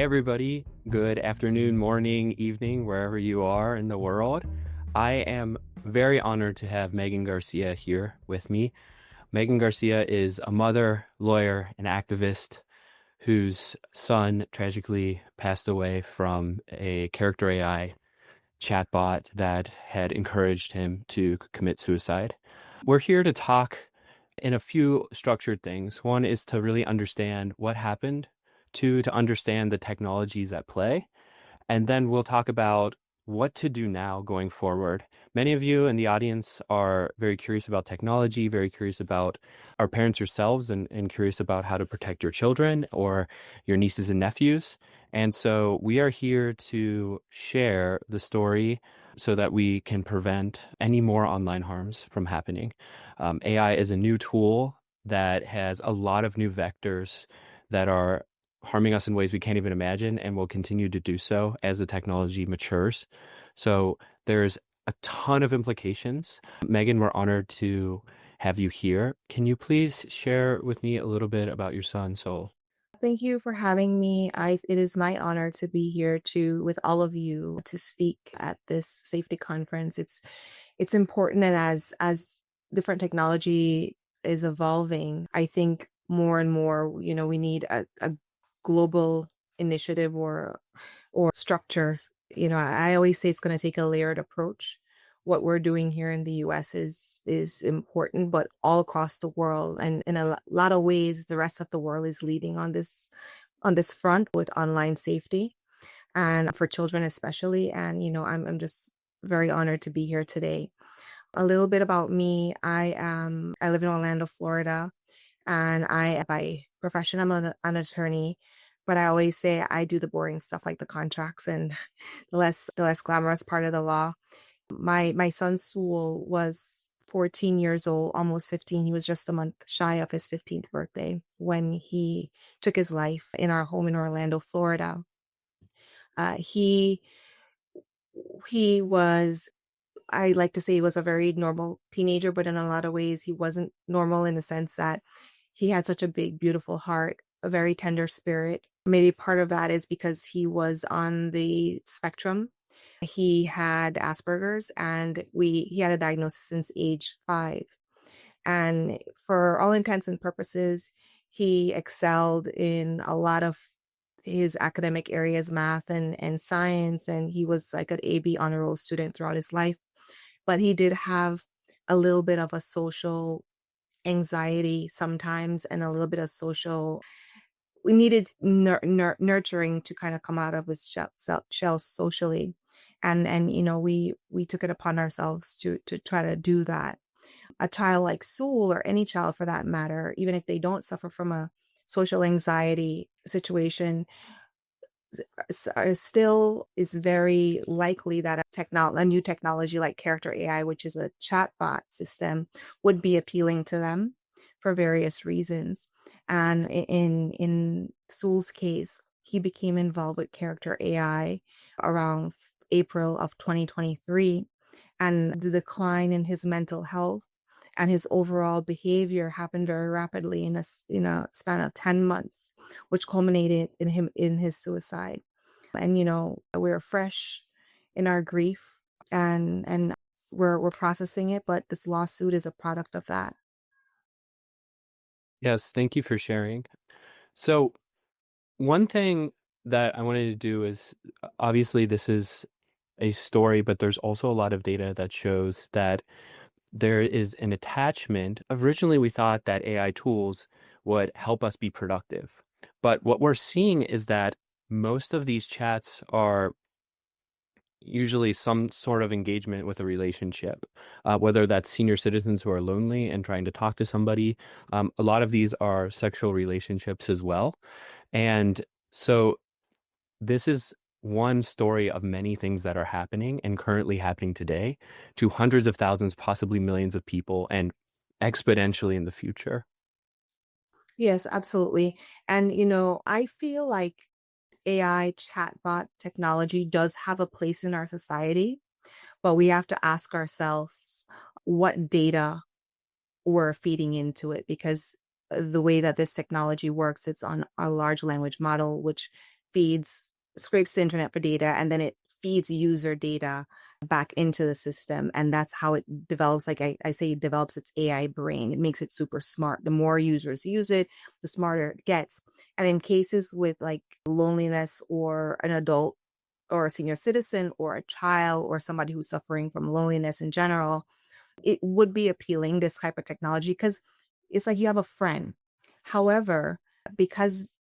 everybody. Good afternoon, morning, evening, wherever you are in the world. I am very honored to have Megan Garcia here with me. Megan Garcia is a mother, lawyer, and activist whose son tragically passed away from a character AI chatbot that had encouraged him to commit suicide. We're here to talk in a few structured things. One is to really understand what happened. Two, to understand the technologies at play. And then we'll talk about what to do now going forward. Many of you in the audience are very curious about technology, very curious about our parents yourselves, and curious about how to protect your children or your nieces and nephews. And so we are here to share the story so that we can prevent any more online harms from happening. AI is a new tool that has a lot of new vectors that are harming us in ways we can't even imagine and will continue to do so as the technology matures. So there's a ton of implications. Megan, we're honored to have you here. Can you please share with me a little bit about your son, Sewell? Thank you for having me. It is my honor to be here with all of you to speak at this safety conference. It's important, and as different technology is evolving, I think more and more, we need a global initiative or structure. I always say it's going to take a layered approach. What we're doing here in the US is important, but all across the world, and in a lot of ways, the rest of the world is leading on this front with online safety, and for children especially. And I'm just very honored to be here today. A little bit about me: I live in Orlando, Florida, and I by profession I'm an attorney. But I always say I do the boring stuff like the contracts and the less glamorous part of the law. My son Sewell was 14 years old, almost 15. He was just a month shy of his 15th birthday when he took his life in our home in Orlando, Florida. He was, I like to say, he was a very normal teenager, but in a lot of ways he wasn't normal, in the sense that he had such a big, beautiful heart, a very tender spirit. Maybe part of that is because he was on the spectrum. He had Asperger's, and he had a diagnosis since age 5. And for all intents and purposes, he excelled in a lot of his academic areas, math and science, and he was like an AB honor roll student throughout his life. But he did have a little bit of a social anxiety sometimes, and a little bit of social. We needed nurturing to kind of come out of his shell socially, and we took it upon ourselves to try to do that. A child like Sewell, or any child for that matter, even if they don't suffer from a social anxiety situation, still is very likely that a new technology like character AI, which is a chatbot system, would be appealing to them for various reasons. And in Sewell's case, he became involved with character AI around April of 2023, and the decline in his mental health and his overall behavior happened very rapidly in a span of 10 months, which culminated in his suicide. And we're fresh in our grief, and we're processing it, but this lawsuit is a product of that. Yes, thank you for sharing. So, one thing that I wanted to do is obviously this is a story, but there's also a lot of data that shows that there is an attachment. Originally, we thought that AI tools would help us be productive. But what we're seeing is that most of these chats are usually some sort of engagement with a relationship, whether that's senior citizens who are lonely and trying to talk to somebody. A lot of these are sexual relationships as well. And so this is one story of many things that are happening and currently happening today to hundreds of thousands, possibly millions of people, and exponentially in the future. Yes, absolutely. And I feel like AI chatbot technology does have a place in our society, but we have to ask ourselves what data we're feeding into it, because the way that this technology works, it's on a large language model, which scrapes the internet for data, and then it feeds user data back into the system. And that's how it develops. Like I say, it develops its AI brain. It makes it super smart. The more users use it, the smarter it gets. And in cases with like loneliness, or an adult or a senior citizen or a child or somebody who's suffering from loneliness in general, it would be appealing, this type of technology, because it's like you have a friend. However, because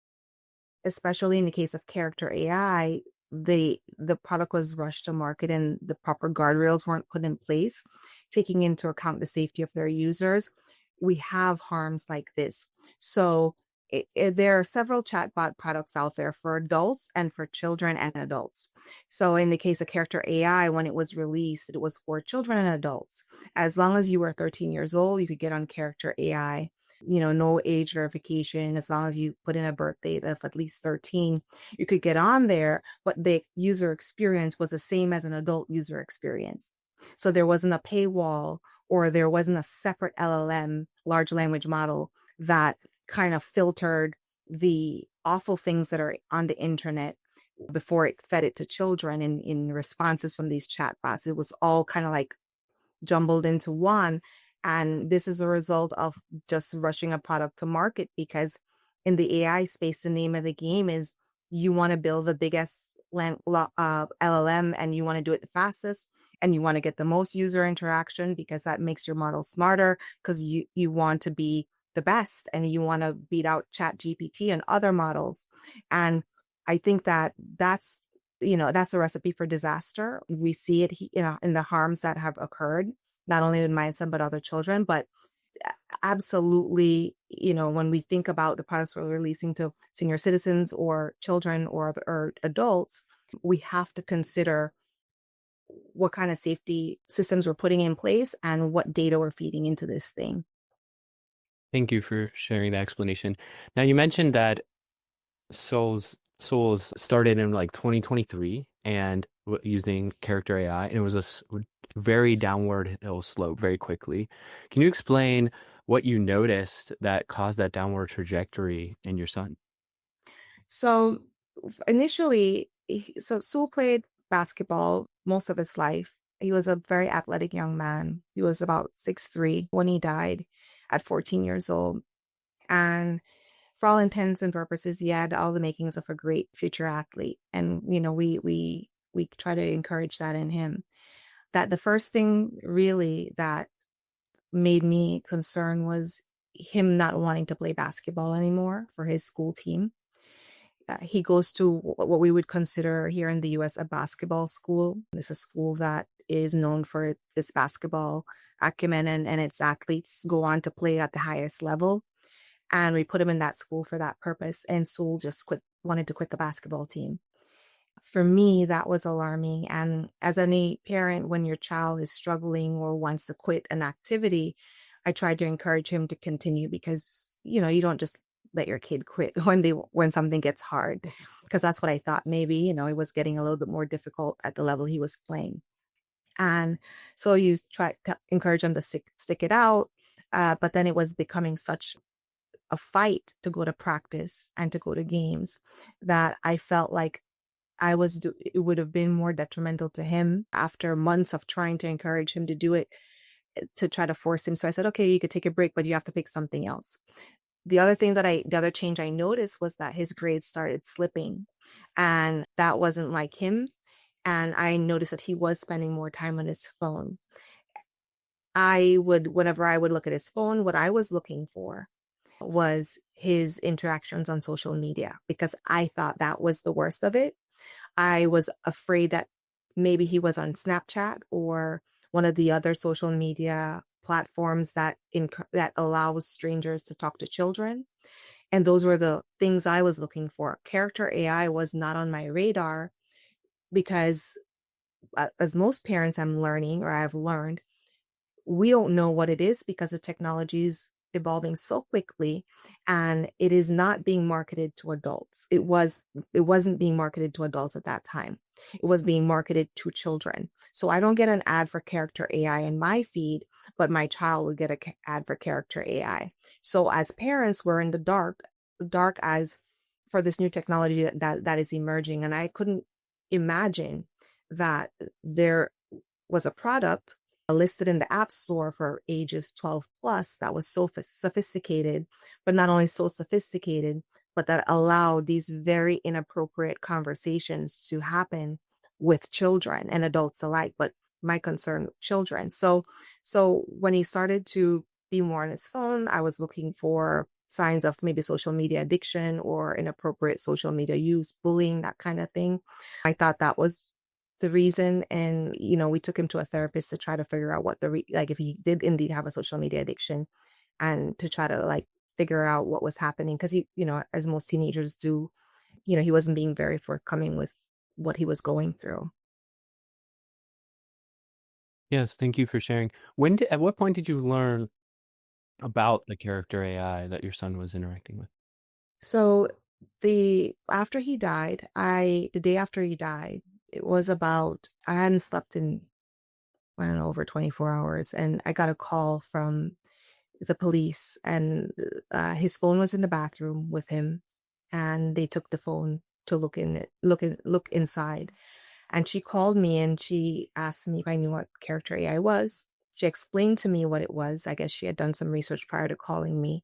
especially in the case of character AI, the product was rushed to market and the proper guardrails weren't put in place, taking into account the safety of their users. We have harms like this. So there are several chatbot products out there for adults and for children and adults. So in the case of character AI, when it was released, it was for children and adults. As long as you were 13 years old, you could get on character AI. No age verification. As long as you put in a birth date of at least 13, you could get on there, but the user experience was the same as an adult user experience. So there wasn't a paywall, or there wasn't a separate LLM, large language model, that kind of filtered the awful things that are on the internet before it fed it to children in responses from these chatbots. It was all kind of like jumbled into one. And this is a result of just rushing a product to market, because in the AI space, the name of the game is you want to build the biggest LLM, and you want to do it the fastest, and you want to get the most user interaction, because that makes your model smarter, because you want to be the best and you want to beat out Chat GPT and other models. And I think that's a recipe for disaster. We see it, in the harms that have occurred, not only in my son, but other children. But absolutely, when we think about the products we're releasing to senior citizens or children or adults, we have to consider what kind of safety systems we're putting in place and what data we're feeding into this thing. Thank you for sharing the explanation. Now, you mentioned that Souls started in like 2023 and using character AI, and it was very downward hill slope very quickly. Can you explain what you noticed that caused that downward trajectory in your son? So initially, Sewell played basketball most of his life. He was a very athletic young man. He was about 6'3" when he died at 14 years old. And for all intents and purposes, he had all the makings of a great future athlete. And, we try to encourage that in him. That the first thing really that made me concerned was him not wanting to play basketball anymore for his school team. He goes to what we would consider here in the US a basketball school. It's a school that is known for its basketball acumen, and its athletes go on to play at the highest level. And we put him in that school for that purpose. And Sewell just wanted to quit the basketball team. For me, that was alarming. And as any parent, when your child is struggling or wants to quit an activity, I try to encourage him to continue, because, you don't just let your kid quit when something gets hard, because that's what I thought. Maybe, it was getting a little bit more difficult at the level he was playing. And so you try to encourage him to stick it out. But then it was becoming such a fight to go to practice and to go to games that I felt like it would have been more detrimental to him after months of trying to encourage him to do it, to try to force him. So I said, okay, you could take a break, but you have to pick something else. The other change I noticed was that his grades started slipping, and that wasn't like him. And I noticed that he was spending more time on his phone. Whenever I would look at his phone, what I was looking for was his interactions on social media, because I thought that was the worst of it. I was afraid that maybe he was on Snapchat or one of the other social media platforms that allows strangers to talk to children. And those were the things I was looking for. Character AI was not on my radar, because as most parents I'm learning, or I've learned, we don't know what it is, because the technology is evolving so quickly, and it is not being marketed to adults. It wasn't being marketed to adults at that time. It was being marketed to children. So I don't get an ad for character AI in my feed, but my child will get an ad for character AI. So as parents, we're in the dark as for this new technology that is emerging. And I couldn't imagine that there was a product listed in the App Store for ages 12 plus that was so sophisticated, but not only so sophisticated, but that allowed these very inappropriate conversations to happen with children and adults alike. But my concern, children. So when he started to be more on his phone, I was looking for signs of maybe social media addiction or inappropriate social media use, bullying, that kind of thing. I thought that was the reason. And, we took him to a therapist to try to figure out what like if he did indeed have a social media addiction and to try to like figure out what was happening. Cause as most teenagers do, he wasn't being very forthcoming with what he was going through. Yes, thank you for sharing. At what point did you learn about the character AI that your son was interacting with? So the day after he died, it was about, I hadn't slept in, I don't know, over 24 hours. And I got a call from the police, and his phone was in the bathroom with him. And they took the phone to look inside. And she called me and she asked me if I knew what character AI was. She explained to me what it was. I guess she had done some research prior to calling me.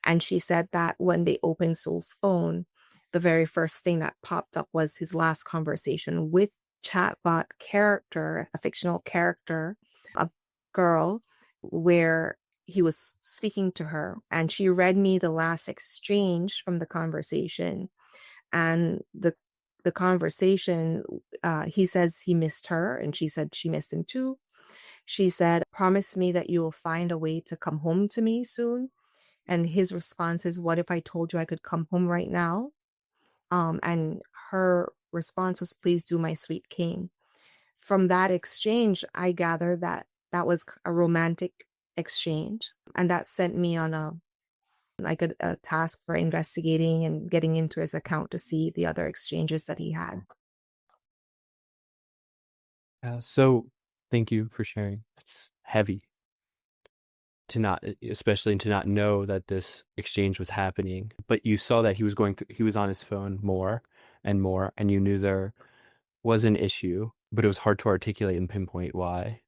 And she said that when they opened Sewell's phone, the very first thing that popped up was his last conversation with chatbot character, a fictional character, a girl, where he was speaking to her. And she read me the last exchange from the conversation. And the conversation, he says he missed her, and she said she missed him too. She said, "Promise me that you will find a way to come home to me soon." And his response is, "What if I told you I could come home right now?" And her response was, "Please do, my sweet king." From that exchange, I gather that that was a romantic exchange. And that sent me on a task for investigating and getting into his account to see the other exchanges that he had. So thank you for sharing. It's heavy to not, especially to not know that this exchange was happening, but you saw that he was on his phone more and more, and you knew there was an issue, but it was hard to articulate and pinpoint why.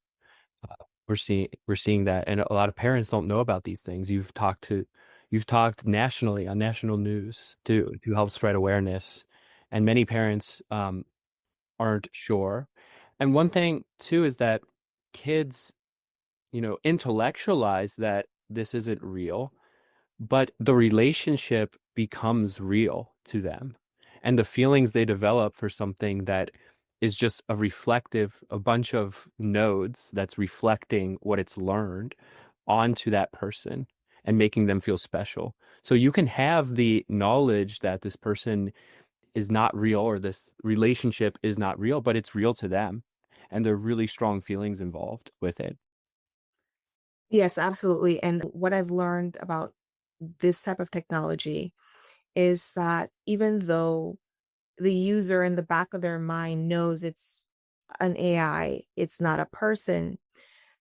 We're seeing that, and a lot of parents don't know about these things. You've talked nationally on national news to help spread awareness, and many parents aren't sure. And one thing too is that kids, intellectualize that this isn't real, but the relationship becomes real to them. And the feelings they develop for something that is just a bunch of nodes that's reflecting what it's learned onto that person and making them feel special. So you can have the knowledge that this person is not real or this relationship is not real, but it's real to them. And there are really strong feelings involved with it. Yes, absolutely. And what I've learned about this type of technology is that even though the user in the back of their mind knows it's an AI, it's not a person,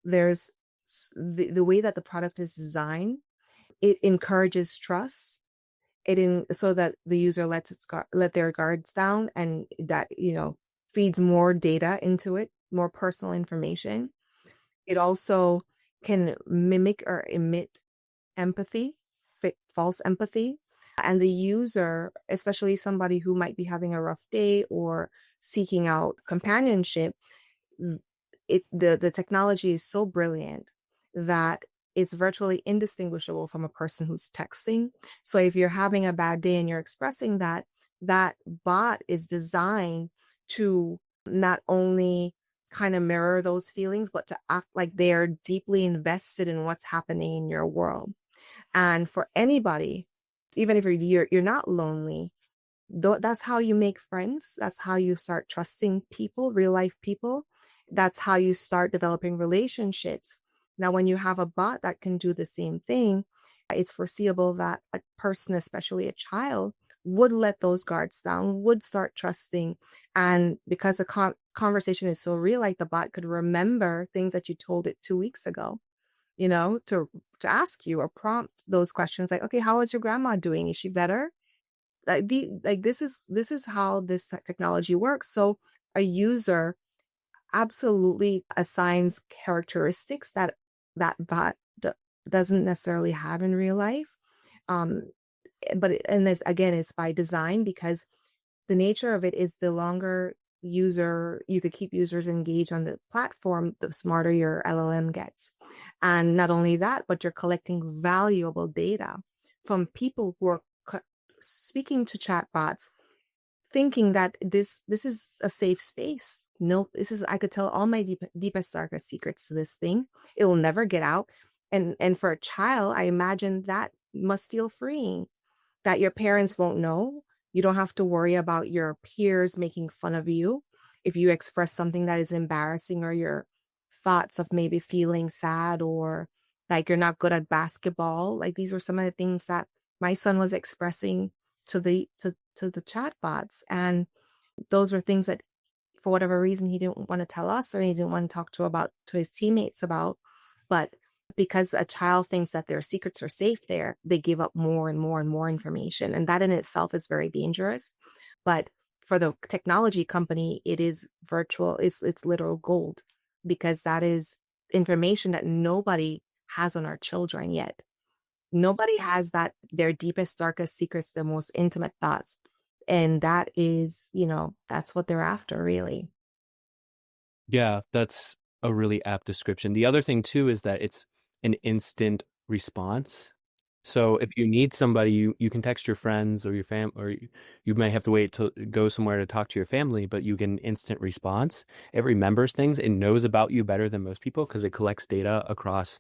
there's the way that the product is designed, it encourages trust. So that the user let their guards down, and that, feeds more data into it, more personal information. It also can mimic or emit empathy, false empathy. And the user, especially somebody who might be having a rough day or seeking out companionship, the technology is so brilliant that it's virtually indistinguishable from a person who's texting. So if you're having a bad day and you're expressing that, that bot is designed to not only kind of mirror those feelings, but to act like they are deeply invested in what's happening in your world. And for anybody, even if you're not lonely, that's how you make friends. That's how you start trusting people, real life people. That's how you start developing relationships. Now, when you have a bot that can do the same thing, it's foreseeable that a person, especially a child, would let those guards down, would start trusting. And because the conversation is so real, like the bot could remember things that you told it 2 weeks ago, to ask you or prompt those questions like, okay, how is your grandma doing? Is she better? this is how this technology works. So a user absolutely assigns characteristics that that bot doesn't necessarily have in real life. Um, and this again is by design, because the nature of it is the longer user you could keep users engaged on the platform, the smarter your LLM gets. And not only that, but you're collecting valuable data from people who are speaking to chatbots, thinking that this is a safe space. No, this is, I could tell all my deepest darkest secrets to this thing. It will never get out. And for a child, I imagine that must feel freeing, that your parents won't know. You don't have to worry about your peers making fun of you if you express something that is embarrassing, or your thoughts of maybe feeling sad, or like you're not good at basketball. Like these are some of the things that my son was expressing to the chatbots. And those are things that for whatever reason he didn't want to tell us, or he didn't want to talk to his teammates about. But because a child thinks that their secrets are safe there, they give up more and more and more information, and that in itself is very dangerous. But for the technology company, it is virtual, it's literal gold, because that is information that nobody has on our children yet. Nobody has that, their deepest darkest secrets, their most intimate thoughts. And that is, that's what they're after, really. Yeah, that's a really apt description. The other thing too is that it's an instant response. So if you need somebody, you can text your friends or your or you may have to wait to go somewhere to talk to your family, but you get an instant response. It remembers things. It knows about you better than most people because it collects data across,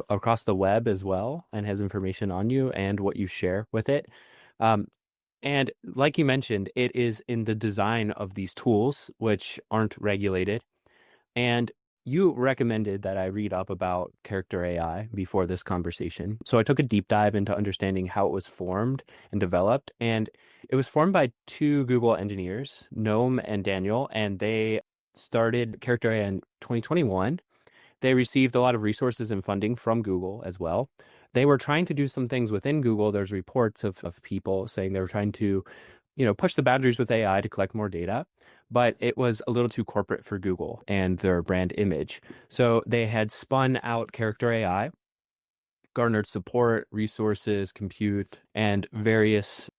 across the web as well, and has information on you and what you share with it. Um, and like you mentioned, it is in the design of these tools, which aren't regulated. And you recommended that I read up about character AI before this conversation. So I took a deep dive into understanding how it was formed and developed. And it was formed by two Google engineers, Noam and Daniel, and they started character AI in 2021. They received a lot of resources and funding from Google as well. They were trying to do some things within Google. There's reports of people saying they were trying to, push the boundaries with AI to collect more data, but it was a little too corporate for Google and their brand image. So they had spun out Character AI, garnered support, resources, compute, and various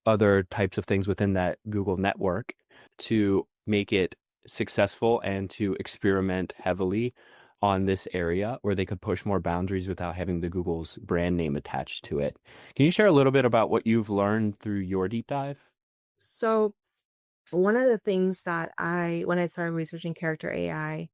other types of things within that Google network to make it successful and to experiment heavily on this area where they could push more boundaries without having the Google's brand name attached to it. Can you share a little bit about what you've learned through your deep dive? So one of the things that when I started researching character AI,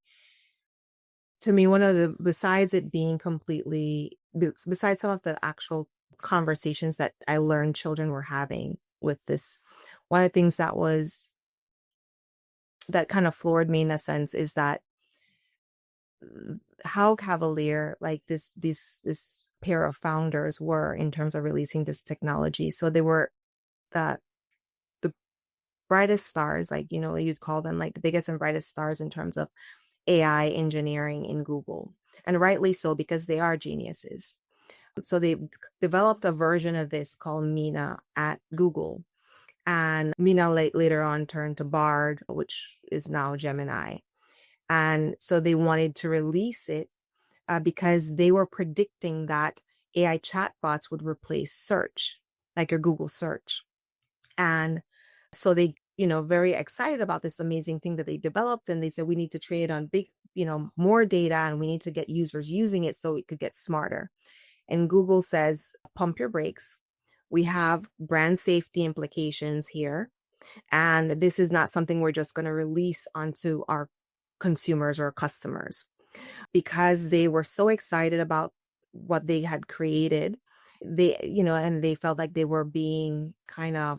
to me, one of the, besides it being completely, besides some of the actual conversations that I learned children were having with this, one of the things that kind of floored me in a sense is that how cavalier like this pair of founders were in terms of releasing this technology. So they were the the brightest stars, like you'd call them like the biggest and brightest stars in terms of AI engineering in Google, and rightly so, because they are geniuses. So they developed a version of this called Mina at Google, and Mina later on turned to Bard, which is now Gemini. And so they wanted to release it because they were predicting that AI chatbots would replace search, like your Google search. And so they, very excited about this amazing thing that they developed. And they said, we need to train it on big, more data, and we need to get users using it so it could get smarter. And Google says, pump your brakes. We have brand safety implications here. And this is not something we're just going to release onto our consumers or customers, because they were so excited about what they had created. And they felt like they were being kind of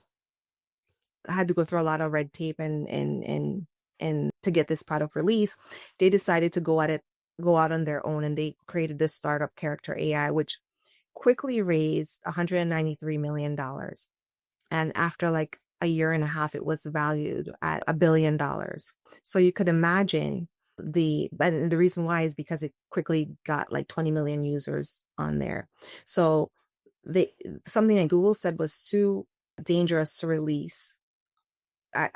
had to go through a lot of red tape and to get this product released. They decided to go out on their own, and they created this startup character AI, which quickly raised $193 million. And after like a year and a half, it was valued at $1 billion. So you could imagine and the reason why is because it quickly got like 20 million users on there. So they something that Google said was too dangerous to release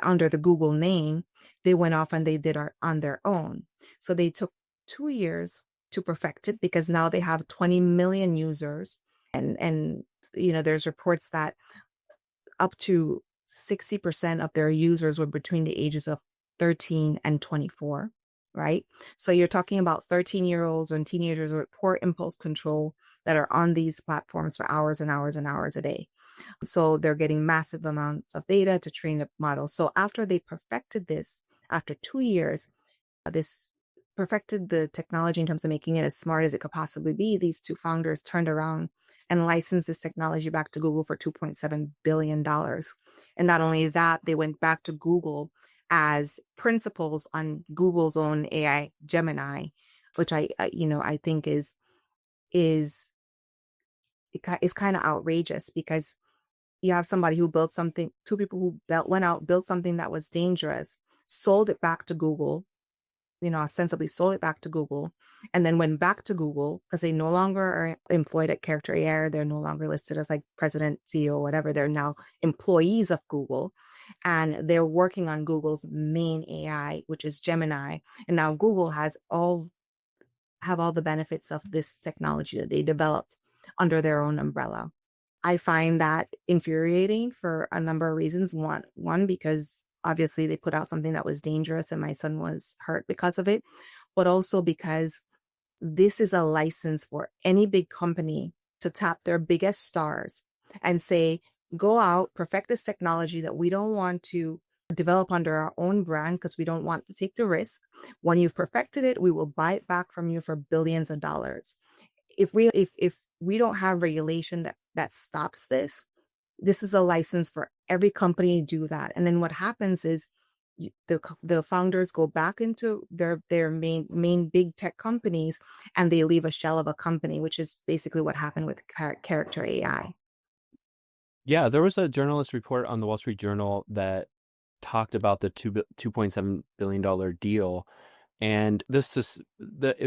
under the Google name, they went off and they did on their own. So they took 2 years to perfect it because now they have 20 million users. And there's reports that up to 60% of their users were between the ages of 13 and 24, right? So you're talking about 13-year-olds and teenagers with poor impulse control that are on these platforms for hours and hours and hours a day. So they're getting massive amounts of data to train the model. So after they perfected this, after 2 years, this perfected the technology in terms of making it as smart as it could possibly be. These two founders turned around and licensed this technology back to Google for $2.7 billion. And not only that, they went back to Google as principals on Google's own AI Gemini, which I think is is kind of outrageous because you have somebody who built something, two people who went out, built something that was dangerous, sold it back to Google, ostensibly sold it back to Google, and then went back to Google because they no longer are employed at Character AI. They're no longer listed as like president, CEO, whatever. They're now employees of Google, and they're working on Google's main AI, which is Gemini. And now Google have all the benefits of this technology that they developed under their own umbrella. I find that infuriating for a number of reasons. One, because obviously they put out something that was dangerous and my son was hurt because of it, but also because this is a license for any big company to tap their biggest stars and say, go out, perfect this technology that we don't want to develop under our own brand because we don't want to take the risk. When you've perfected it, we will buy it back from you for billions of dollars. If we don't have regulation that stops this, this is a license for every company to do that. And then what happens is the founders go back into their main big tech companies and they leave a shell of a company, which is basically what happened with Character AI. Yeah, there was a journalist report on the Wall Street Journal that talked about the $2.7 billion deal. And this is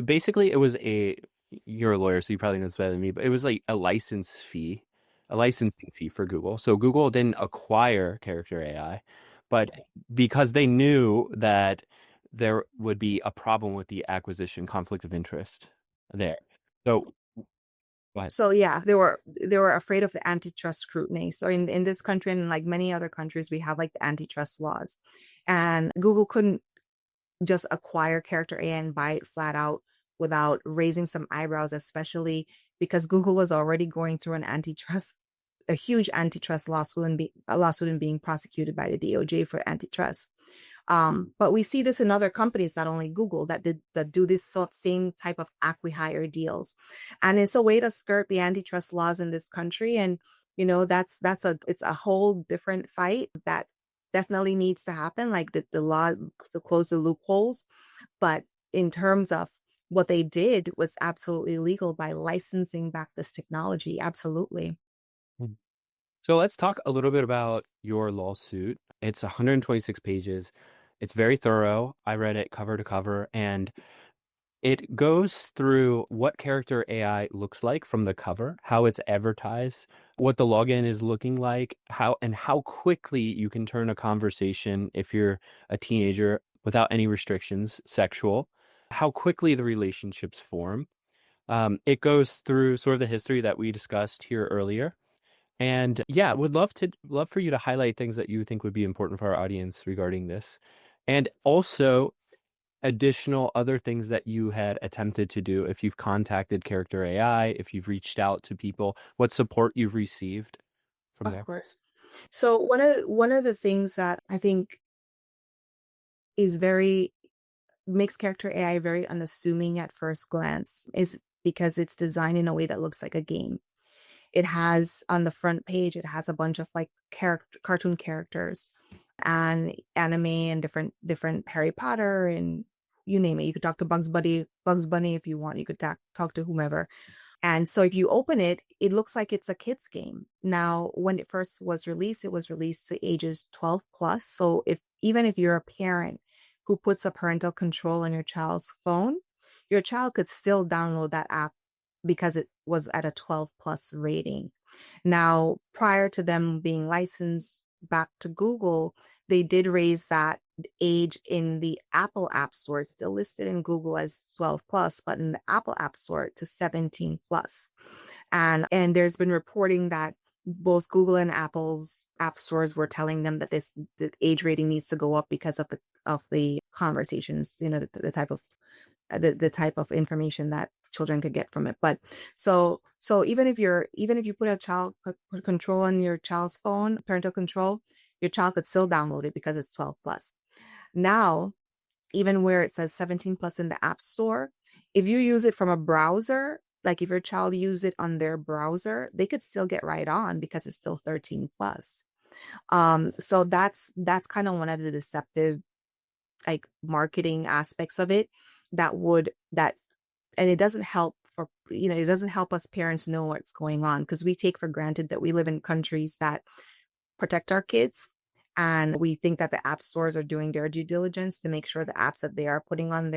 basically it was you're a lawyer, so you probably know this better than me, but it was like a licensing fee for Google. So Google didn't acquire Character AI, but because they knew that there would be a problem with the acquisition conflict of interest there. So, go ahead. So yeah, they were afraid of the antitrust scrutiny. So in this country and like many other countries, we have like the antitrust laws, and Google couldn't just acquire Character AI and buy it flat out without raising some eyebrows, especially because Google was already going through a huge antitrust lawsuit and being prosecuted by the DOJ for antitrust. But we see this in other companies, not only Google, that do this same type of acqui-hire deals, and it's a way to skirt the antitrust laws in this country. And it's a whole different fight that definitely needs to happen, like the law to close the loopholes. But in terms of what they did was absolutely legal by licensing back this technology. Absolutely. So let's talk a little bit about your lawsuit. It's 126 pages. It's very thorough. I read it cover to cover, and it goes through what Character AI looks like from the cover, how it's advertised, what the login is looking like, how quickly you can turn a conversation if you're a teenager without any restrictions, sexual, how quickly the relationships form. It goes through sort of the history that we discussed here earlier. And yeah, would love for you to highlight things that you think would be important for our audience regarding this. And also additional other things that you had attempted to do, if you've contacted Character AI, if you've reached out to people, what support you've received from Of there. course. So one of the things that I think is very makes Character AI very unassuming at first glance is because it's designed in a way that looks like a game. It has on the front page, it has a bunch of like cartoon characters and anime and different Harry Potter and you name it. You could talk to Bugs Bunny if you want. You could talk to whomever. And so if you open it, it looks like it's a kid's game. Now, when it first was released, it was released to ages 12 plus. So even if you're a parent who puts a parental control on your child's phone, your child could still download that app because it was at a 12 plus rating. Now, prior to them being licensed back to Google, they did raise that age in the Apple App Store. It's still listed in Google as 12 plus, but in the Apple App Store to 17 plus. And there's been reporting that both Google and Apple's app stores were telling them that the age rating needs to go up because of the conversations, the type of information that children could get from it. But so even if you put control on your child's phone, parental control, your child could still download it because it's 12 plus. Now, even where it says 17 plus in the app store, if you use it from a browser, like if your child use it on their browser, they could still get right on because it's still 13 plus. So that's kind of one of the deceptive like marketing aspects of it that and it doesn't help it doesn't help us parents know what's going on because we take for granted that we live in countries that protect our kids. And we think that the app stores are doing their due diligence to make sure the apps that they are putting on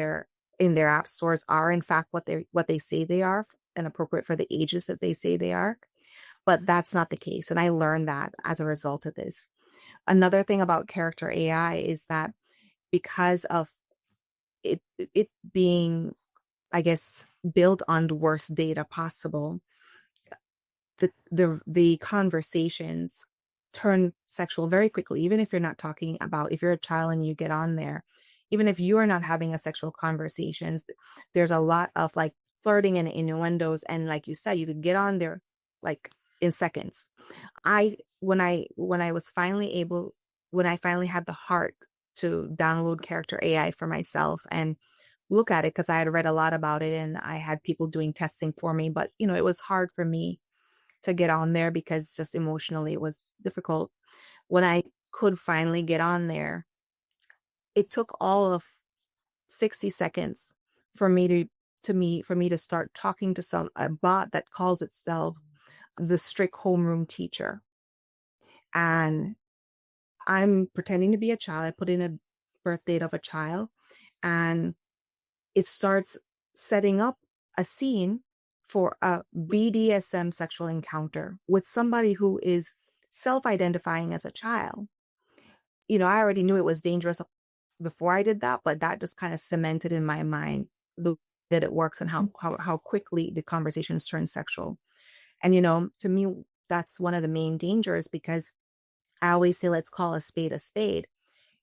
in their app stores are in fact what they say they are and appropriate for the ages that they say they are. But that's not the case. And I learned that as a result of this. Another thing about character AI is that because of it being, I guess, built on the worst data possible, the conversations turn sexual very quickly, even if you're not talking about, if you're a child and you get on there, even if you are not having a sexual conversations, there's a lot of like flirting and innuendos. And like you said, you could get on there like in seconds. When I was finally able, when I finally had the heart to download character AI for myself and look at it, because I had read a lot about it and I had people doing testing for me, but it was hard for me to get on there because just emotionally it was difficult. When I could finally get on there, it took all of 60 seconds for me to start talking to a bot that calls itself the strict homeroom teacher. And I'm pretending to be a child. I put in a birth date of a child and it starts setting up a scene for a BDSM sexual encounter with somebody who is self-identifying as a child. I already knew it was dangerous before I did that, but that just kind of cemented in my mind the that it works and how quickly the conversations turn sexual. And to me, that's one of the main dangers because I always say, let's call a spade a spade.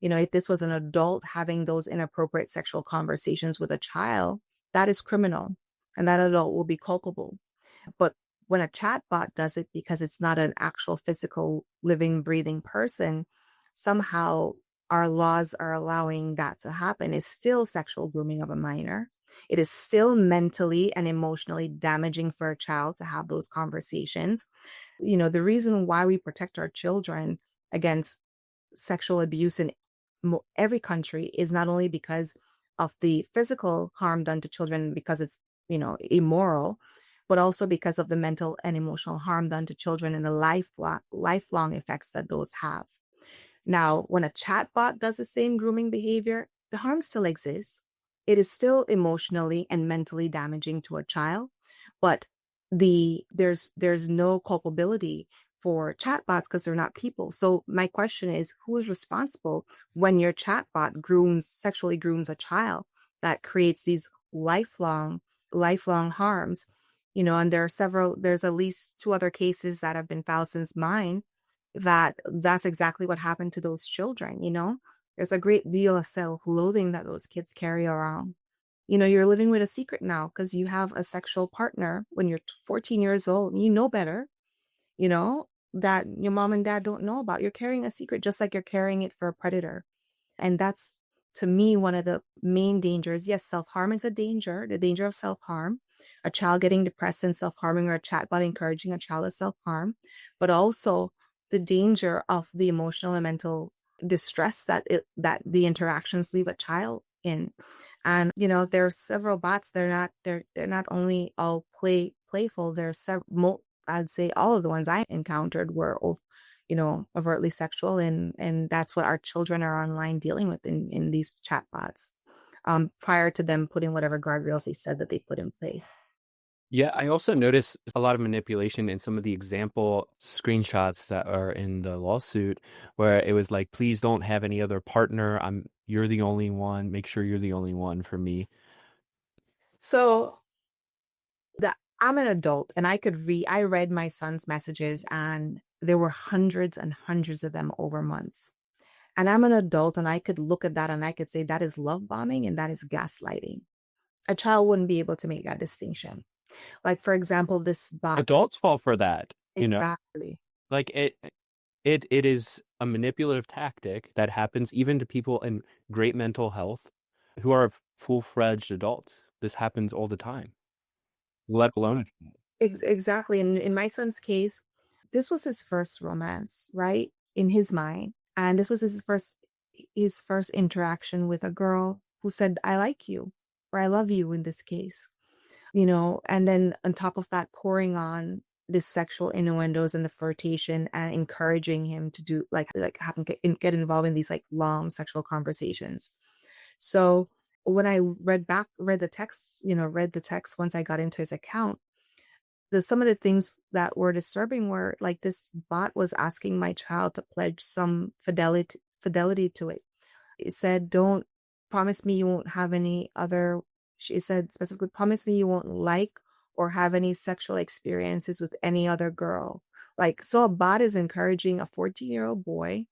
If this was an adult having those inappropriate sexual conversations with a child, that is criminal and that adult will be culpable. But when a chatbot does it because it's not an actual physical living, breathing person, somehow our laws are allowing that to happen. It's still sexual grooming of a minor. It is still mentally and emotionally damaging for a child to have those conversations. The reason why we protect our children against sexual abuse in every country is not only because of the physical harm done to children because it's immoral, but also because of the mental and emotional harm done to children and the lifelong effects that those have. Now, when a chatbot does the same grooming behavior, the harm still exists. It is still emotionally and mentally damaging to a child, but there's no culpability for chatbots because they're not people. So my question is, who is responsible when your chatbot sexually grooms a child that creates these lifelong harms? And there's at least two other cases that have been filed since mine that's exactly what happened to those children. There's a great deal of self-loathing that those kids carry around. You're living with a secret now because you have a sexual partner when you're 14 years old and you know better, that your mom and dad don't know about. You're carrying a secret just like you're carrying it for a predator. And that's, to me, one of the main dangers. Yes, self-harm is a danger, the danger of self-harm, a child getting depressed and self-harming, or a chatbot encouraging a child to self-harm, but also the danger of the emotional and mental distress that the interactions leave a child in. And there are several bots. They're not only all playful. There's several. I'd say all of the ones I encountered were overtly sexual, and that's what our children are online dealing with in these chatbots. Prior to them putting whatever guardrails they said that they put in place. Yeah, I also noticed a lot of manipulation in some of the example screenshots that are in the lawsuit where it was like, please don't have any other partner. You're the only one. Make sure you're the only one for me. So I'm an adult and I read my son's messages and there were hundreds and hundreds of them over months. And I'm an adult and I could look at that and I could say that is love bombing and that is gaslighting. A child wouldn't be able to make that distinction. Like, for example, this bot. Adults fall for that, Exactly. like it is a manipulative tactic that happens even to people in great mental health who are full-fledged adults. This happens all the time, let alone. Exactly. And in my son's case, this was his first romance, right? In his mind. And this was his first interaction with a girl who said, I like you, or I love you in this case. And then on top of that, pouring on this sexual innuendos and the flirtation and encouraging him to do have him get involved in these like long sexual conversations. So when I read the text once I got into his account, some of the things that were disturbing were like this bot was asking my child to pledge some fidelity to it. It said, "Don't promise me you won't have any other." She said specifically, "Promise me you won't like or have any sexual experiences with any other girl." Like, so a bot is encouraging a 14-year-old boy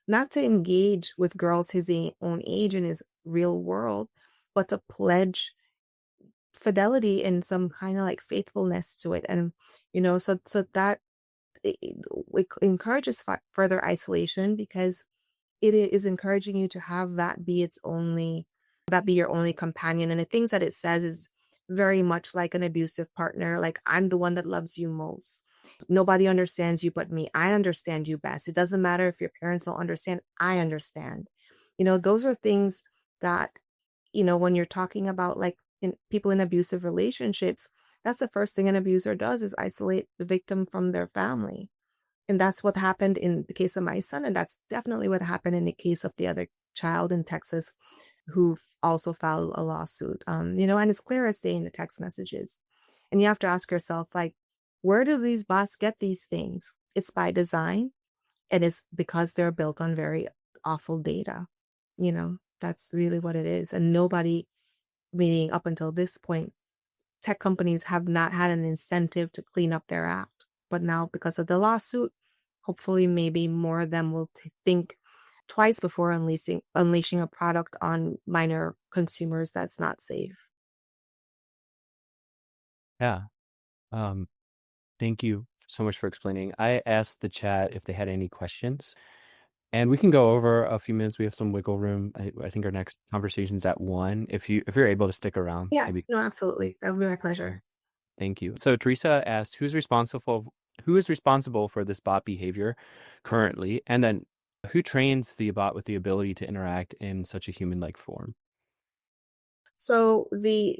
not to engage with girls his own age in his real world, but to pledge fidelity and some kind of like faithfulness to it. And, so that it encourages further isolation because is encouraging you to have that be your only companion. And the things that it says is very much like an abusive partner. Like, I'm the one that loves you most. Nobody understands you but me. I understand you best. It doesn't matter if your parents don't understand. I understand. Those are things that, when you're talking about like people in abusive relationships, that's the first thing an abuser does is isolate the victim from their family. And that's what happened in the case of my son, and that's definitely what happened in the case of the other child in Texas who also filed a lawsuit. And it's clear as day in the text messages. And you have to ask yourself, like, where do these bots get these things? It's by design, and it's because they're built on very awful data. That's really what it is. And nobody, meaning up until this point, tech companies have not had an incentive to clean up their act. But now, because of the lawsuit, hopefully, maybe more of them will think twice before unleashing a product on minor consumers that's not safe. Yeah. Um, Thank you so much for explaining. I asked the chat if they had any questions, and we can go over a few minutes. We have some wiggle room. I think our next conversation's at 1. If you're able to stick around, Yeah, maybe. no, absolutely. That would be my pleasure. Thank you. So Teresa asked, who is responsible for this bot behavior currently, and then who trains the bot with the ability to interact in such a human-like form? So the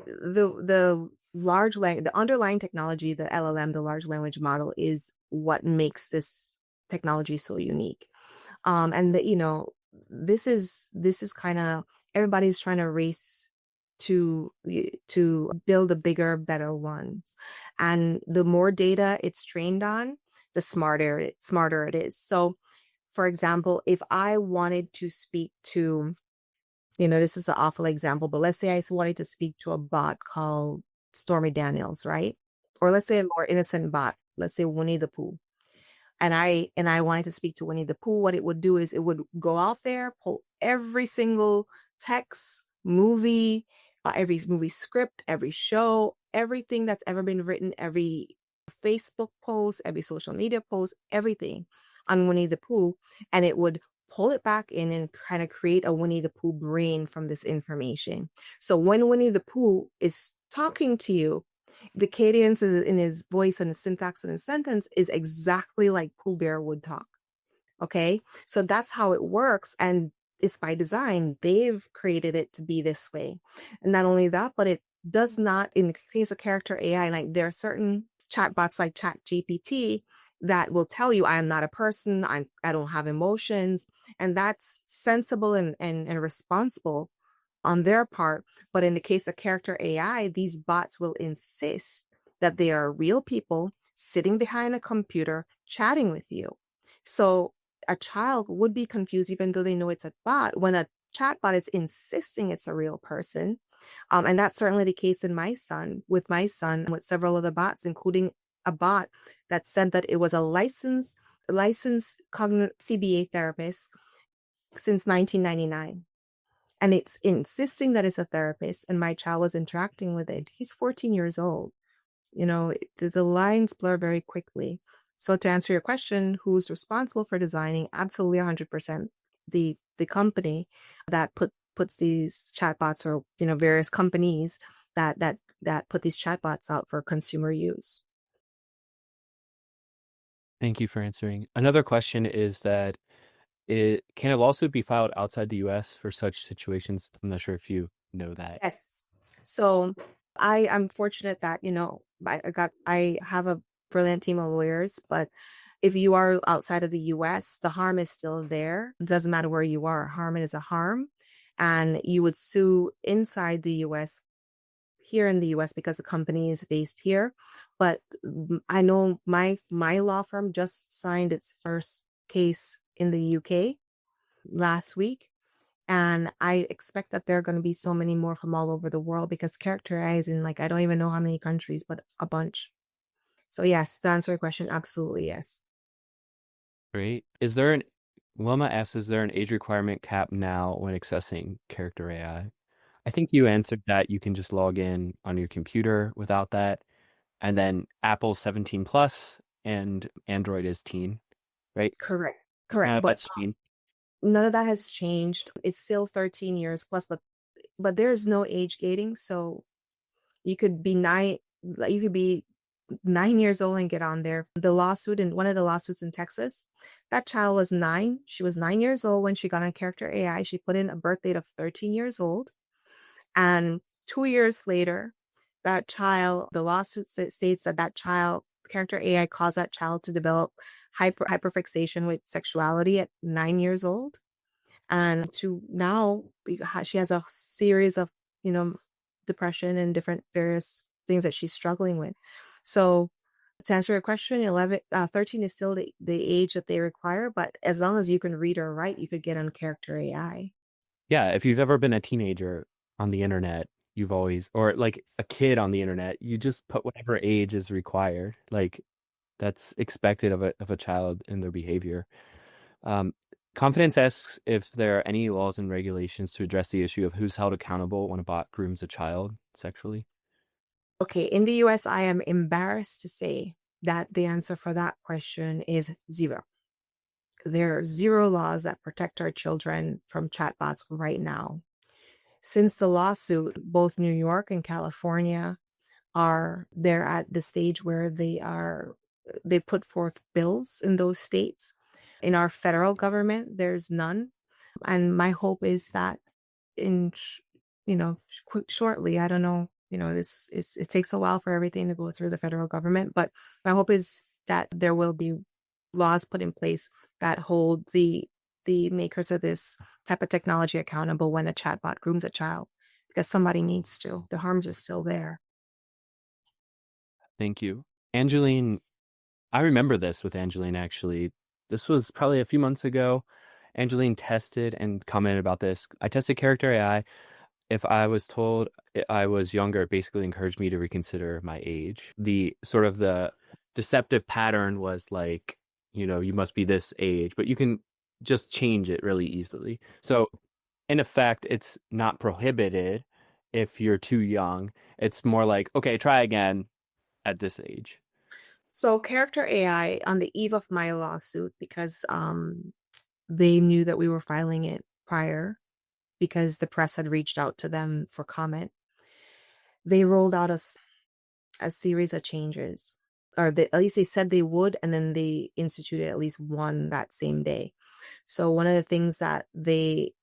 underlying technology, the LLM, the large language model, is what makes this technology so unique. And this is kind of everybody's trying to race to build a bigger, better ones. And the more data it's trained on, the smarter it is. So, for example, if I wanted to speak to, this is an awful example, but let's say I wanted to speak to a bot called Stormy Daniels, right? Or let's say a more innocent bot, let's say Winnie the Pooh, and I wanted to speak to Winnie the Pooh. What it would do is it would go out there, pull every single text, every movie script, every show, everything that's ever been written, every Facebook post, every social media post, everything on Winnie the Pooh, and it would pull it back in and kind of create a Winnie the Pooh brain from this information. So when Winnie the Pooh is talking to you, the cadence in his voice and the syntax in his sentence is exactly like Pooh Bear would talk. Okay. So that's how it works. And it's by design. They've created it to be this way. And not only that, but it does not, in the case of character AI, like there are certain chatbots like ChatGPT that will tell you, I am not a person, I don't have emotions. And that's sensible and responsible on their part. But in the case of character AI, these bots will insist that they are real people sitting behind a computer chatting with you. So a child would be confused even though they know it's a bot when a chatbot is insisting it's a real person. And that's certainly the case with my son, with several other bots, including a bot that said that it was a licensed cognitive CBA therapist since 1999. And it's insisting that it's a therapist, and my child was interacting with it. He's 14 years old. The lines blur very quickly. So to answer your question, who's responsible for designing? Absolutely 100% the company that puts these chatbots, or various companies that put these chatbots out for consumer use. Thank you for answering. Another question is that can a lawsuit be filed outside the US for such situations? I'm not sure if you know that. Yes. So I am fortunate that, I have a brilliant team of lawyers, but if you are outside of the US, the harm is still there. It doesn't matter where you are. Harm is a harm. And you would sue inside the US, here in the US, because the company is based here. But I know my law firm just signed its first case in the UK last week. And I expect that there are going to be so many more from all over the world, because character AI is in, like, I don't even know how many countries, but a bunch. So yes, to answer your question, absolutely yes. Great. Wilma asks, is there an age requirement cap now when accessing character AI? I think you answered that you can just log in on your computer without that. And then Apple 17 plus and Android is teen, right? Correct. Correct. But That's teen. none of that has changed. It's still 13 years plus, but there's no age gating. So you could be you could be 9 years old and get on there. In one of the lawsuits in Texas, that child was 9. She was 9 years old when she got on character AI. She put in a birth date of 13 years old. And 2 years later, the lawsuit states that child, character AI caused that child to develop hyperfixation with sexuality at 9 years old. And to now, she has a series of, you know, depression and different various things that she's struggling with. So to answer your question, 13 is still the age that they require, but as long as you can read or write, you could get on character AI. Yeah, if you've ever been a teenager on the internet, or like a kid on the internet, you just put whatever age is required. Like that's expected of a child in their behavior. Um, Confidence asks if there are any laws and regulations to address the issue of who's held accountable when a bot grooms a child sexually. Okay, in the US, I am embarrassed to say that the answer for that question is zero. There are zero laws that protect our children from chatbots right now. Since the lawsuit, both New York and California they're at the stage where they put forth bills in those states. In our federal government, there's none. And my hope is that in shortly, I don't know, it takes a while for everything to go through the federal government, but my hope is that there will be laws put in place that hold the makers of this type of technology accountable when a chatbot grooms a child, because somebody needs to. The harms are still there. Thank you. Angeline, I remember this with Angeline actually. This was probably a few months ago. Angeline tested and commented about this. I tested character AI. If I was told I was younger, it basically encouraged me to reconsider my age. The deceptive pattern was like, you must be this age, but you can just change it really easily. So in effect, it's not prohibited if you're too young. It's more like, okay, try again at this age. So character AI, on the eve of my lawsuit, because they knew that we were filing it prior, because the press had reached out to them for comment, they rolled out a series of changes. At least they said they would, and then they instituted at least one that same day. So one of the things that they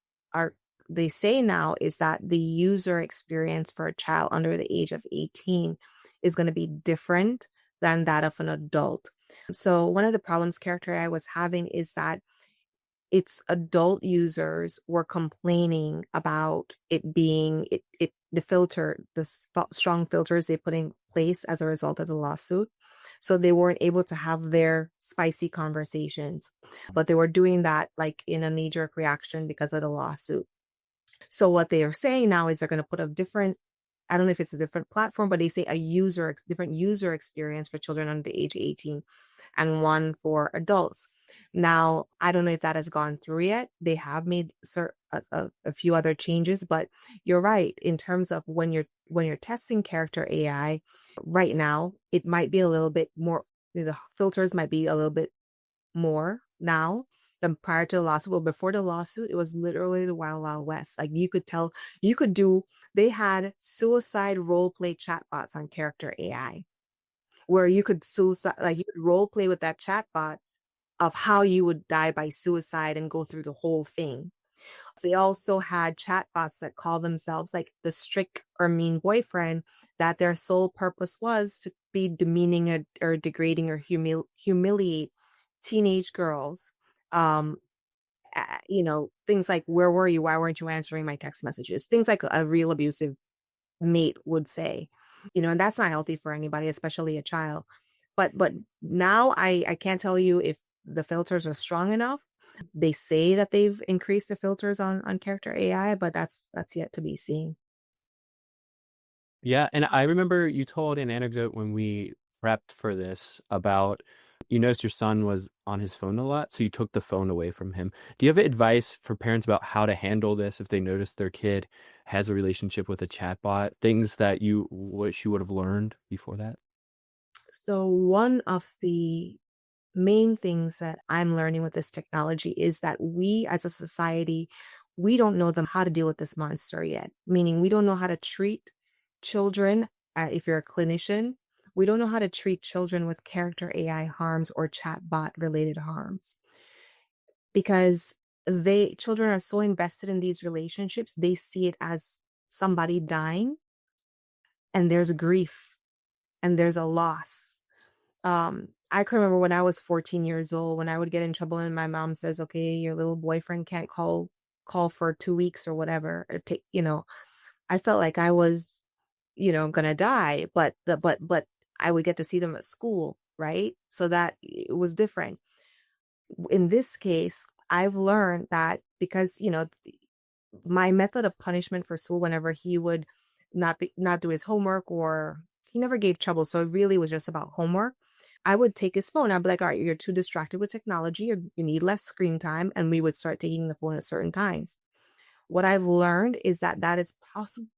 say now is that the user experience for a child under the age of 18 is going to be different than that of an adult. So one of the problems character I was having is that its adult users were complaining about it being it strong filters they put in place as a result of the lawsuit. So they weren't able to have their spicy conversations, but they were doing that like in a knee-jerk reaction because of the lawsuit. So what they are saying now is they're going to put a different, I don't know if it's a different platform, but they say different user experience for children under the age 18 and one for adults. Now, I don't know if that has gone through yet. They have made a few other changes, but you're right. In terms of when you're testing character AI, right now, it might be a little bit more, the filters might be a little bit more now than prior to the lawsuit. Well, before the lawsuit, it was literally the wild, wild west. Like you could tell, you could do, they had suicide role play chatbots on character AI where you could suicide, like you could role play with that chatbot of how you would die by suicide and go through the whole thing. They also had chatbots that call themselves like the strict or mean boyfriend, that their sole purpose was to be demeaning or degrading or humiliate teenage girls. Um, things like, where were you? Why weren't you answering my text messages? Things like a real abusive mate would say, and that's not healthy for anybody, especially a child. But now I can't tell you if the filters are strong enough. They say that they've increased the filters on character AI, but that's yet to be seen. Yeah, and I remember you told an anecdote when we prepped for this about you noticed your son was on his phone a lot, so you took the phone away from him. Do you have advice for parents about how to handle this if they notice their kid has a relationship with a chatbot? Things that you wish you would have learned before that? So one of the main things that I'm learning with this technology is that we as a society, we don't know them how to deal with this monster yet. Meaning we don't know how to treat children. If you're a clinician, we don't know how to treat children with character AI harms or chatbot related harms because children are so invested in these relationships, they see it as somebody dying and there's grief and there's a loss. I can remember when I was 14 years old, when I would get in trouble and my mom says, okay, your little boyfriend can't call for 2 weeks or whatever, or I felt like I was, gonna die, but I would get to see them at school, right? So that it was different. In this case, I've learned that because, my method of punishment for school whenever he would not do his homework, or he never gave trouble, so it really was just about homework. I would take his phone. I'd be like, all right, you're too distracted with technology, or you need less screen time, and we would start taking the phone at certain times. What I've learned is that that is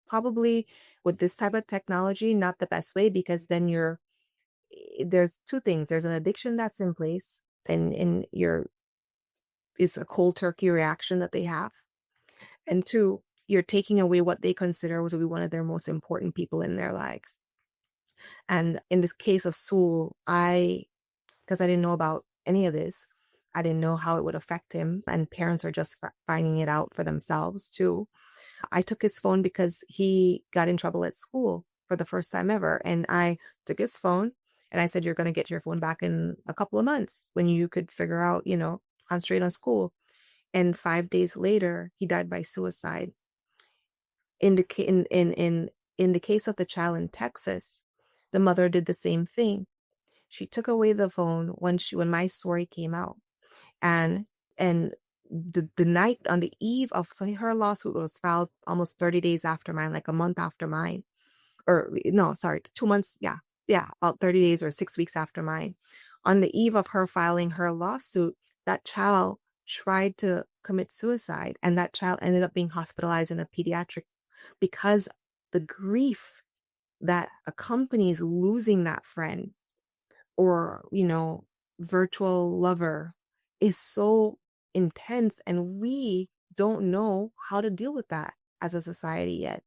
probably with this type of technology not the best way, because then there's two things. There's an addiction that's in place, and it's a cold turkey reaction that they have. And two, you're taking away what they consider to be one of their most important people in their lives. And in this case of Sewell, because I didn't know about any of this, I didn't know how it would affect him. And parents are just finding it out for themselves too. I took his phone because he got in trouble at school for the first time ever. And I took his phone and I said, you're going to get your phone back in a couple of months when you could figure out, concentrate on school. And 5 days later, he died by suicide. In the case of the child in Texas, the mother did the same thing. She took away the phone when my story came out, and the night on the eve of, so her lawsuit was filed almost 30 days after mine, like a month after mine, or no, sorry, 2 months, yeah, about 30 days or 6 weeks after mine. On the eve of her filing her lawsuit, that child tried to commit suicide, and that child ended up being hospitalized in a pediatric because the grief that accompanies losing that friend or, virtual lover is so intense, and we don't know how to deal with that as a society yet.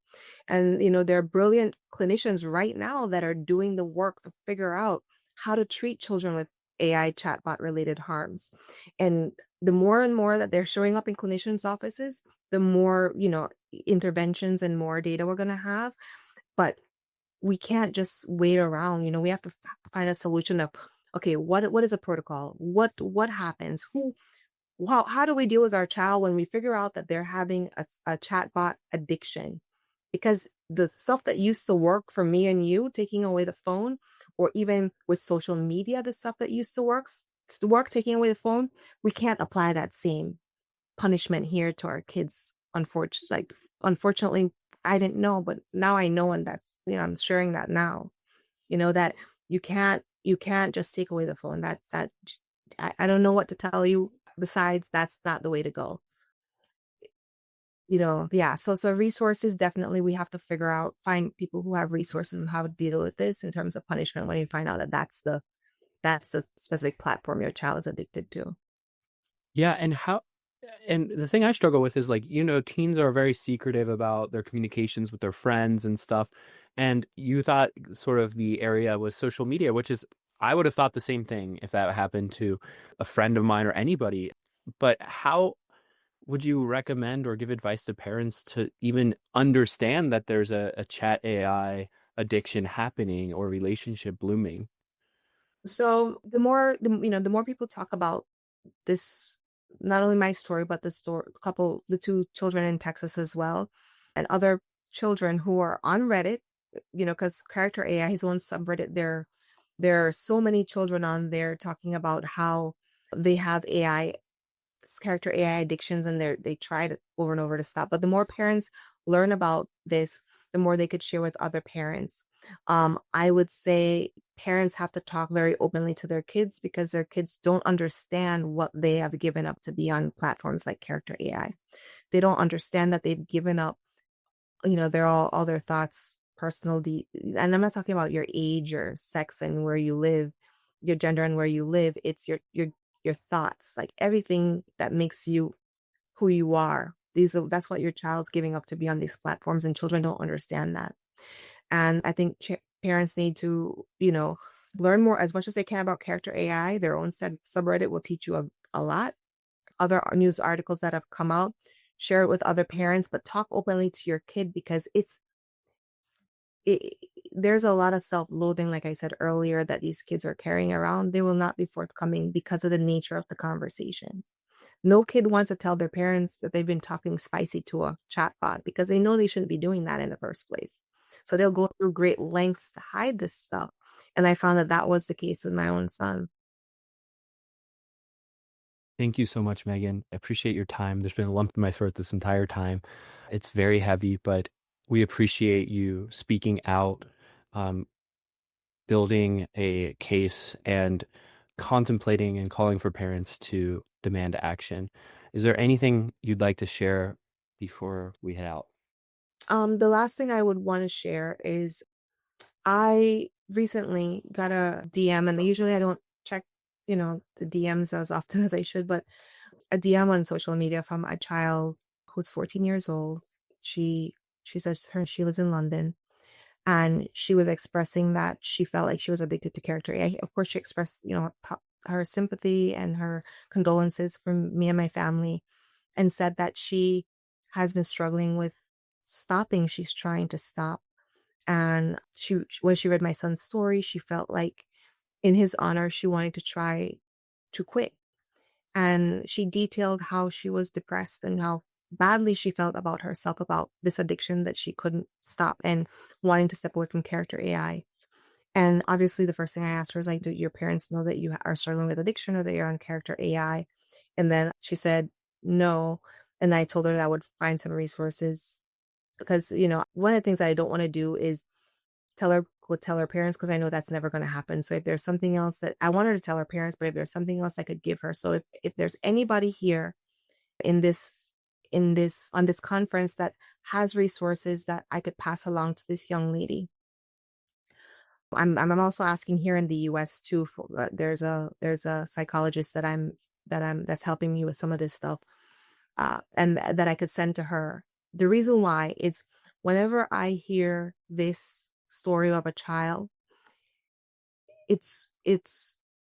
And, there are brilliant clinicians right now that are doing the work to figure out how to treat children with AI chatbot related harms. And the more and more that they're showing up in clinicians' offices, the more, interventions and more data we're going to have. But we can't just wait around. We have to find a solution of, okay, what is a protocol? What happens? How do we deal with our child when we figure out that they're having a chatbot addiction? because the stuff that used to work for me and you, taking away the phone, or even with social media, the stuff that used to work, taking away the phone, we can't apply that same punishment here to our kids. Unfortunately, I didn't know, but now I know, and that's, I'm sharing that now. That you can't just take away the phone. I don't know what to tell you besides that's not the way to go. Yeah. So resources, definitely we have to find people who have resources and how to deal with this in terms of punishment when you find out that that's the specific platform your child is addicted to. Yeah, and the thing I struggle with is like, teens are very secretive about their communications with their friends and stuff. And you thought sort of the area was social media, which is, I would have thought the same thing if that happened to a friend of mine or anybody. But how would you recommend or give advice to parents to even understand that there's a chat AI addiction happening or relationship blooming? So the more people talk about this, not only my story, but the two children in Texas as well, and other children who are on Reddit, because Character AI is on subreddit. There are so many children on there talking about how they have character AI addictions, and they try to over and over to stop. But the more parents learn about this, the more they could share with other parents. I would say parents have to talk very openly to their kids because their kids don't understand what they have given up to be on platforms like Character AI. They don't understand that they've given up, they're all their thoughts, and I'm not talking about your age, your sex, and where you live, your gender and where you live. It's your thoughts, like everything that makes you who you are. That's what your child's giving up to be on these platforms, and children don't understand that. And I think parents need to, learn more as much as they can about Character AI. Their own subreddit will teach you a lot. Other news articles that have come out, share it with other parents, but talk openly to your kid because it, there's a lot of self-loathing, like I said earlier, that these kids are carrying around. They will not be forthcoming because of the nature of the conversations. No kid wants to tell their parents that they've been talking spicy to a chatbot because they know they shouldn't be doing that in the first place. So they'll go through great lengths to hide this stuff. And I found that that was the case with my own son. Thank you so much, Megan. I appreciate your time. There's been a lump in my throat this entire time. It's very heavy, but we appreciate you speaking out, um, building a case, and contemplating and calling for parents to demand action. Is there anything you'd like to share before we head out? The last thing I would want to share is I recently got a DM, and usually I don't check, the DMs as often as I should, but a DM on social media from a child who's 14 years old. She says she lives in London, and she was expressing that she felt like she was addicted to Character AI. Of course, she expressed, her sympathy and her condolences from me and my family, and said that she has been struggling with stopping. She's trying to stop. And when she read my son's story, she felt like in his honor, she wanted to try to quit. And she detailed how she was depressed and how badly she felt about herself, about this addiction that she couldn't stop, and wanting to step away from Character AI. And obviously, the first thing I asked her is like, do your parents know that you are struggling with addiction or that you're on Character AI? And then she said no. And I told her that I would find some resources because, one of the things that I don't want to do is tell her parents, because I know that's never going to happen. So if there's something else that I want her to tell her parents, but if there's something else I could give her. So if there's anybody here in this on this conference that has resources that I could pass along to this young lady. I'm also asking here in the US too. There's a psychologist that's helping me with some of this stuff, and that I could send to her. The reason why is whenever I hear this story of a child, it's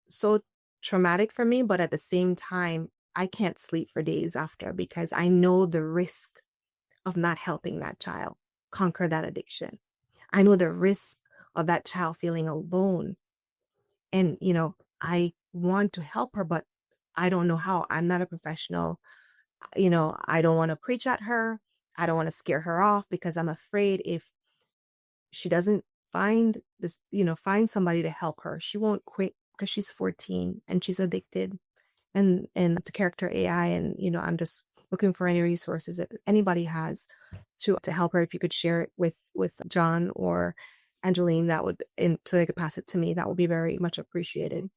so traumatic for me, but at the same time, I can't sleep for days after because I know the risk of not helping that child conquer that addiction. I know the risk of that child feeling alone. And, I want to help her, but I don't know how. I'm not a professional. I don't want to preach at her. I don't want to scare her off because I'm afraid if she doesn't find this, find somebody to help her, she won't quit because she's 14 and she's addicted and the character AI. And, I'm just looking for any resources that anybody has to help her. If you could share it with John or Angeline, that would, and so they could pass it to me, that would be very much appreciated.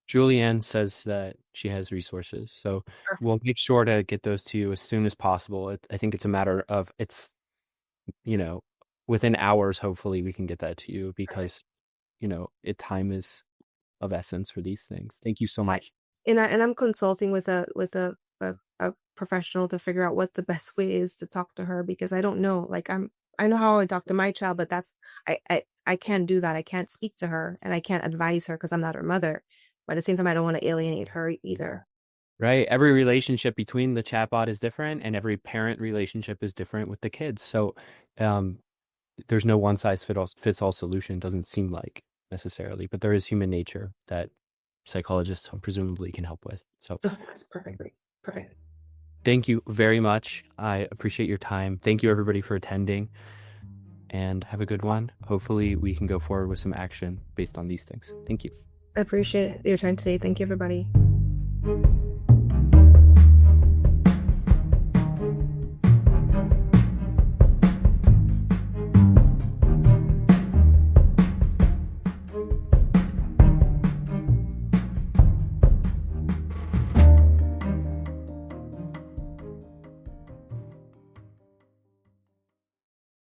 Julianne says that she has resources, so we'll make sure to get those to you as soon as possible. I think it's a matter of you know, within hours, hopefully we can get that to you Perfect. because, time is of essence for these things. Thank you so I, much. and I'm consulting with a professional to figure out what the best way is to talk to her, because I don't know. Like, I know how I talk to my child, but I can't do that. I can't speak to her and I can't advise her because I'm not her mother. But at the same time, I don't want to alienate her either. Right? Every relationship between the chatbot is different, and every parent relationship is different with the kids. So, um, there's no one size fits all solution. It doesn't seem like necessarily, but there is human nature that psychologists presumably can help with. So, That's perfectly perfect. thank you very much. I appreciate your time. Thank you, everybody, for attending, and have a good one. Hopefully, we can go forward with some action based on these things. Thank you. I appreciate your time today. Thank you, everybody.